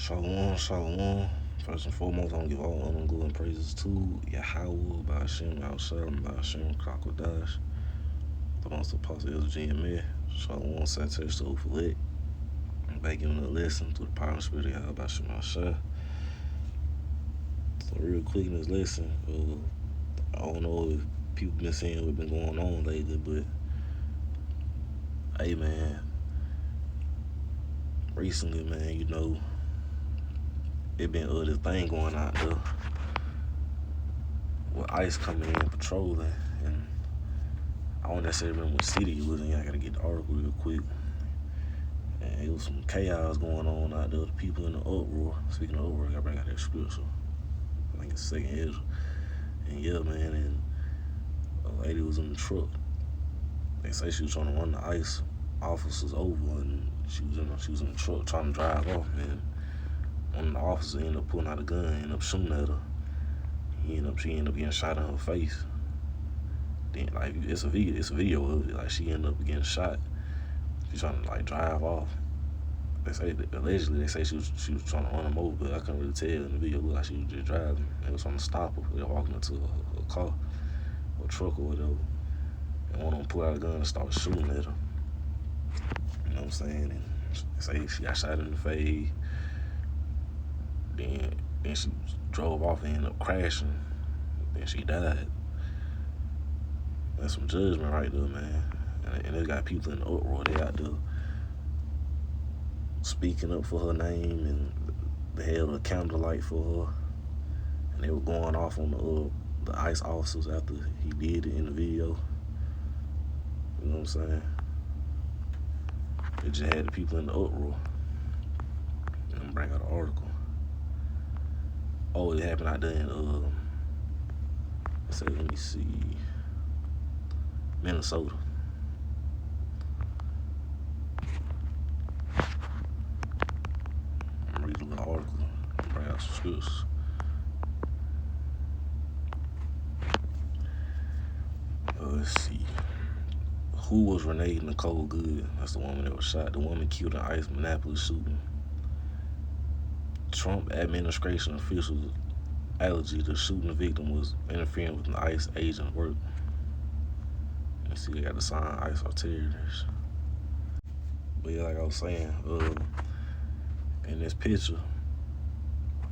Shalom, shalom. First and foremost, I want to give all honor and glory and praises to Yahweh, Ba'ashem, Al-Shalom, Ba'ashem, Krakodash, the most apostle of GMA. Shalom, Sanchez, to Ufalit. I'm back giving a lesson through the power and spirit of Yahweh, Ba'ashem, Al-Shah. So, real quick in this lesson, I don't know if people been seeing what's been going on lately, but hey, man, recently, man, it been this thing going out there with ICE coming in patrolling, and I don't necessarily remember what city it was in. I gotta get the article real quick. And it was some chaos going on out there. The people in the uproar. Speaking of uproar, I gotta bring out that scripture. I think it's second Ezra. And yeah, man, and a lady was in the truck. They say she was trying to run the ICE officers over, and she was in the truck trying to drive off, man. One of the officers ended up pulling out a gun, ended up shooting at her. She ended up getting shot in her face. Then, like, it's a video of it. Like, she ended up getting shot. She's trying to drive off. Allegedly they say she was trying to run him over, but I couldn't really tell in the video. It looked like she was just driving. They was trying to stop her. They were walking into a car or a truck or whatever. And one of them pulled out a gun and started shooting at her. You know what I'm saying? And they say she got shot in the face. Then she drove off and ended up crashing. Then she died. That's some judgment right there, man. And they got people in the uproar. They out there speaking up for her name, and they held a candlelight for her. And they were going off on the ICE officers after he did it in the video. You know what I'm saying? It just had the people in the uproar. And I'm gonna bring out an article. Oh, it happened out there in let me see, Minnesota. I'm reading the article. I'm bring out some scripts. Let's see. Who was Renee Nicole Good? That's the woman that was shot. The woman killed in ICE Minneapolis shooting. Trump administration officials allergy to shooting the victim was interfering with an ICE agent's work. You see, they got the sign ICE are terrorists. But yeah, like I was saying, in this picture,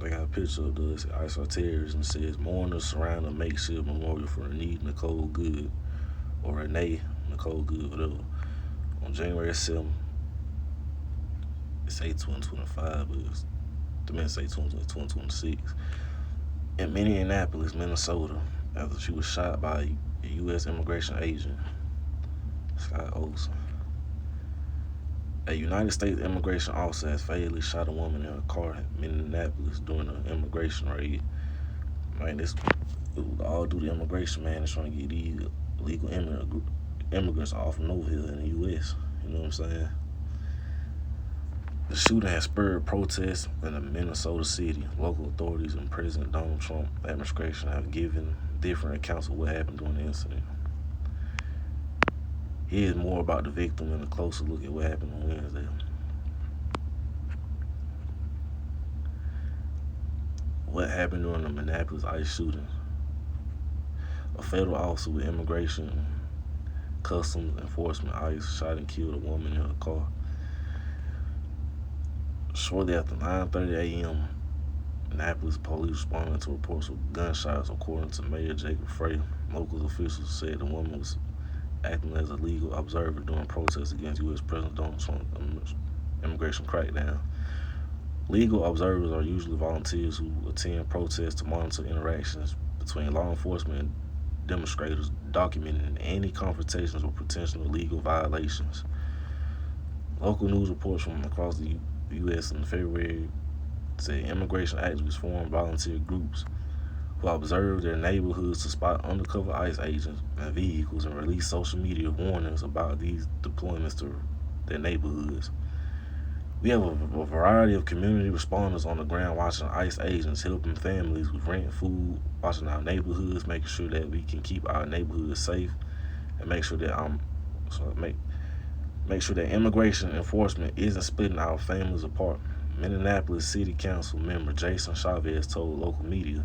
they got a picture of the ICE are terrorists, and it says mourners surround a makeshift memorial for Renee Nicole Good, or Renee Nicole Good, whatever, on January 7th. It say 2025, but the men say 2026. In Minneapolis, Minnesota, after she was shot by a U.S. immigration agent, Scott Olson. A United States immigration officer has fatally shot a woman in a car in Minneapolis during an immigration raid. Man, it was all due to immigration, man. They're trying to get these illegal immigrants off from over here in the U.S. You know what I'm saying? The shooting has spurred protests in the Minnesota city. Local authorities and President Donald Trump administration have given different accounts of what happened during the incident. Here's more about the victim and a closer look at what happened on Wednesday. What happened during the Minneapolis ICE shooting? A federal officer with immigration customs enforcement ICE shot and killed a woman in her car. Shortly after 9:30 a.m., Minneapolis police responded to reports of gunshots. According to Mayor Jacob Frey, local officials said the woman was acting as a legal observer during protests against U.S. President Donald Trump's immigration crackdown. Legal observers are usually volunteers who attend protests to monitor interactions between law enforcement and demonstrators, documenting any confrontations or potential illegal violations. Local news reports from across the U.S. in February said immigration activists formed volunteer groups who observed their neighborhoods to spot undercover ICE agents and vehicles and release social media warnings about these deployments to their neighborhoods. We have a variety of community responders on the ground watching ICE agents, helping families with rent, food, watching our neighborhoods, making sure that we can keep our neighborhoods safe, and make sure that make sure that immigration enforcement isn't splitting our families apart. Minneapolis City Council member Jason Chavez told local media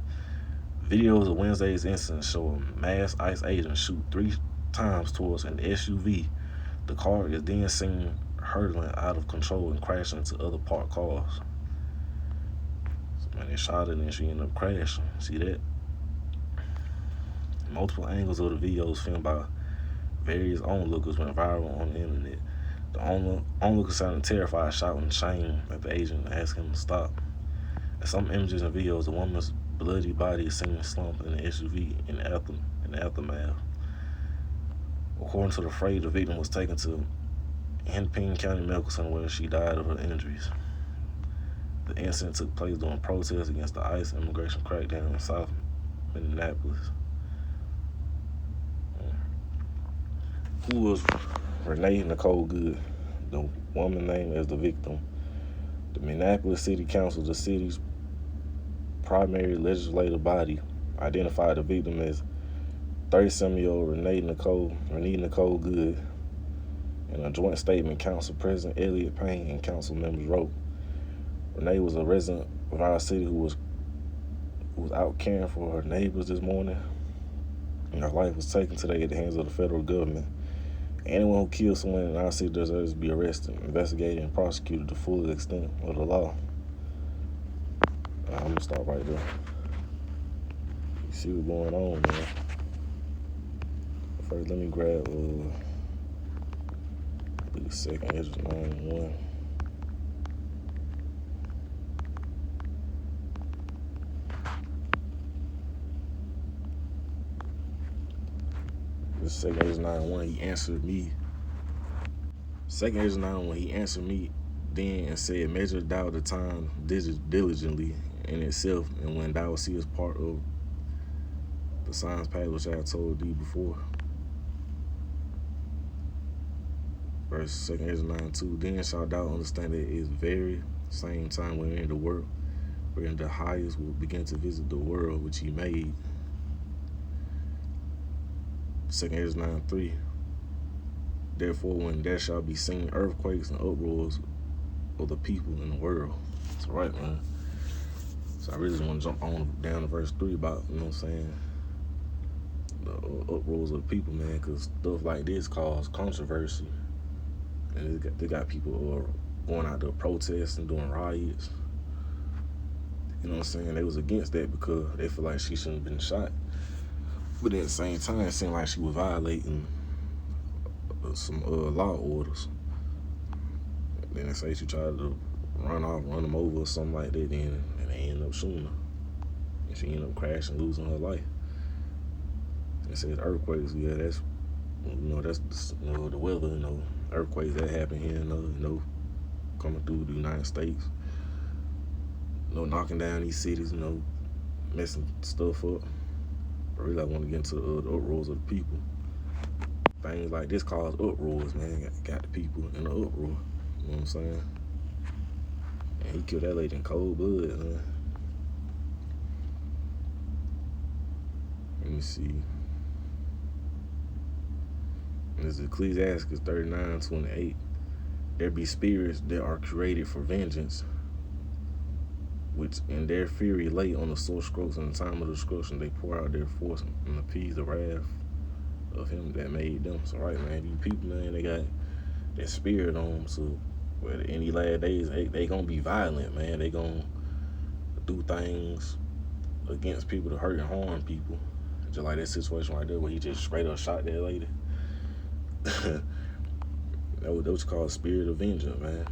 videos of Wednesday's incident show a masked ICE agent shoot 3 times towards an SUV. The car is then seen hurtling out of control and crashing into other parked cars. So, man, they shot her and then she ended up crashing. See that? Multiple angles of the videos filmed by various onlookers went viral on the internet. The onlooker sounded terrified, shouting shame at the agent and asking him to stop. In some images and videos, the woman's bloody body is seen slumped in the SUV in the aftermath. According to the fray, the victim was taken to Hennepin County Medical Center where she died of her injuries. The incident took place during protests against the ICE immigration crackdown in South Minneapolis. Who was Renee Nicole Good, the woman named as the victim? The Minneapolis City Council, the city's primary legislative body, identified the victim as 37-year-old Renee Nicole Good. In a joint statement, Council President Elliot Payne and council members wrote, Renee was a resident of our city who was out caring for her neighbors this morning, and her life was taken today at the hands of the federal government. Anyone who kills someone in our city deserves to be arrested, investigated, and prosecuted to the full extent of the law. I'm gonna stop right there. You see what's going on, man. First, let me grab the second Judgement 9-1. The second Judgement 9-1, he answered me. Second Judgement 9-1, he answered me then and said, measure thou the time diligently in itself, and when thou seest part of the signs past which I have told thee before. Verse 2 Judgement 9-2, then shalt thou understand that it is very same time wherein the world, wherein the highest will begin to visit the world which he made. 2 Judgement 9-3, therefore when there shall be seen earthquakes and uproars of the people in the world. That's right, man. So I really just want to jump on down to verse 3 about, you know what I'm saying, the uproars of the people, man, because stuff like this causes controversy. And they got people going out there protesting, doing riots. You know what I'm saying? They was against that because they feel like she shouldn't have been shot. But at the same time, it seemed like she was violating some law orders. Then they say she tried to run them over or something like that, and they end up shooting her. And she ended up crashing, losing her life. And it says earthquakes, yeah, that's, that's the weather, earthquakes that happen here, coming through the United States. Knocking down these cities, messing stuff up. But really, I want to get into the uproars of the people. Things like this cause uproars, man. Got the people in the uproar. You know what I'm saying? And he killed that lady in cold blood, man. Let me see. This is Ecclesiastes 39:28. There be spirits that are created for vengeance, which in their fury lay on the sore strokes. In the time of destruction, they pour out their force and appease the wrath of him that made them. So, right, man, these people, man, they got that spirit on them. So, in these last days, they gonna be violent, man. They gonna do things against people to hurt and harm people. Just like that situation right there where he just straight up shot that lady. That was called spirit of vengeance, man.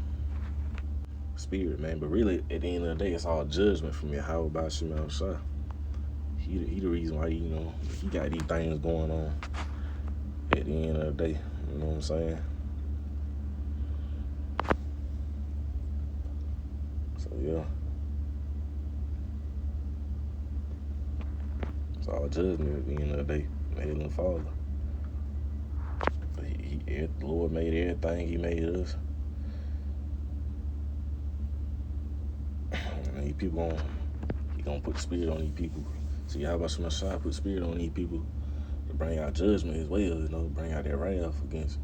Spirit, man. But really, at the end of the day, it's all judgment from Yahweh by Shemal Shah. He the reason why, he got these things going on at the end of the day. You know what I'm saying? So, yeah. It's all judgment at the end of the day. The Heavenly Father. The Lord made everything. He made us. And these people, he gonna put the spirit on these people. See, how about some shot put spirit on these people to bring out judgment as well, bring out that wrath against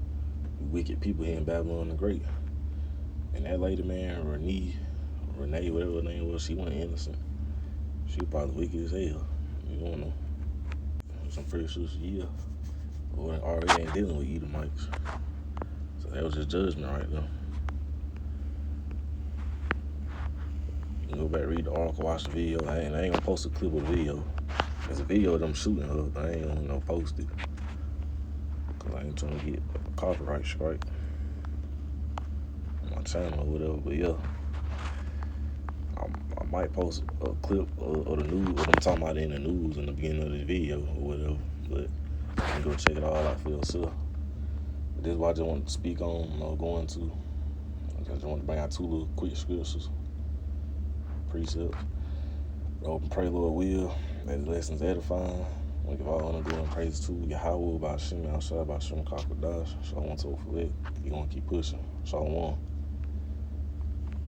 wicked people here in Babylon the Great. And that lady, man, Renee, whatever her name was, she wasn't innocent. She was probably wicked as hell. You don't know. I'm pretty sure she already ain't dealing with Edomites. So that was just judgment right there. You can go back, read the article, watch the video. I ain't gonna post a clip of the video. There's a video of them shooting her, but I ain't gonna post it. Cause I ain't trying to get a copyright strike on my channel or whatever. But yeah, I might post a clip of the news, what I'm talking about in the news in the beginning of the video or whatever. But you can go check it all out for yourself. But this is what I just want to speak on, going to. I just want to bring out two little quick scriptures, precepts. Hope and pray, Lord will, that the lessons edifying. We give all honor, glory, and praise to Yahweh, by Shem, outside, by Shem, Kakadash. Shalom, Tophet. You're going to keep pushing. Shalom.